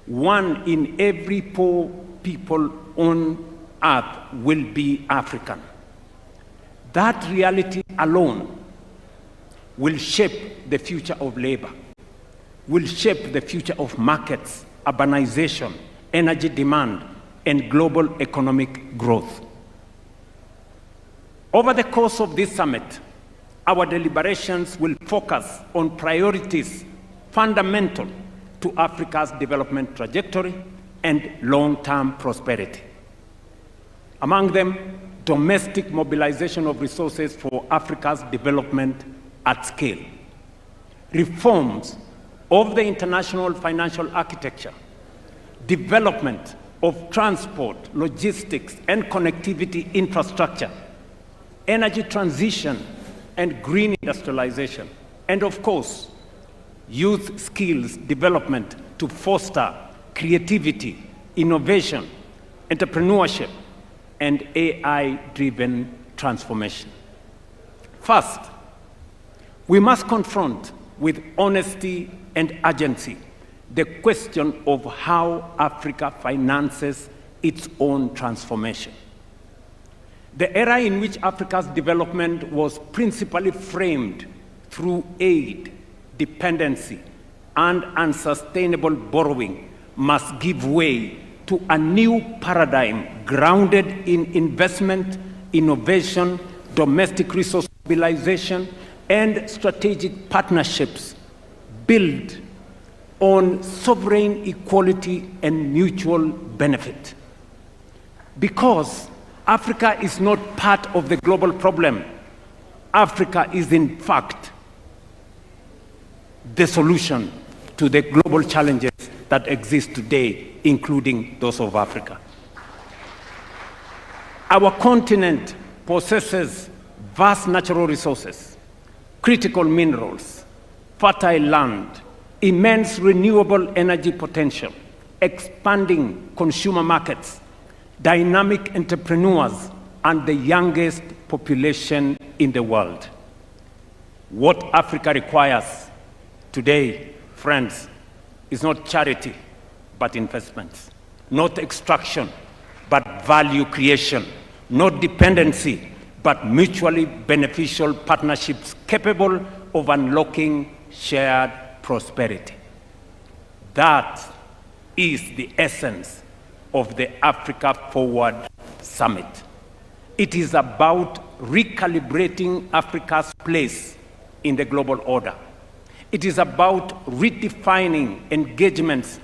1 in every poor people on earth will be African. That reality alone will shape the future of labor, will shape the future of markets, urbanization, energy demand, and global economic growth. Over the course of this summit, our deliberations will focus on priorities fundamental to Africa's development trajectory and long-term prosperity. Among them, domestic mobilization of resources for Africa's development at scale, reforms of the international financial architecture, development of transport, logistics, and connectivity infrastructure, energy transition and green industrialization, and of course, youth skills development to foster creativity, innovation, entrepreneurship, and AI-driven transformation. First, we must confront with honesty and urgency the question of how Africa finances its own transformation. The era in which Africa's development was principally framed through aid, dependency, and unsustainable borrowing must give way to a new paradigm grounded in investment, innovation, domestic resource mobilization, and strategic partnerships built on sovereign equality and mutual benefit. Because Africa is not part of the global problem, Africa is in fact the solution to the global challenges that exist today, including those of Africa. Our continent possesses vast natural resources, critical minerals, fertile land, immense renewable energy potential, expanding consumer markets, dynamic entrepreneurs, and the youngest population in the world. What Africa requires today, friends, is not charity, but investments, not extraction, but value creation, not dependency, but mutually beneficial partnerships capable of unlocking shared prosperity. That is the essence of the Africa Forward Summit. It is about recalibrating Africa's place in the global order. It is about redefining engagements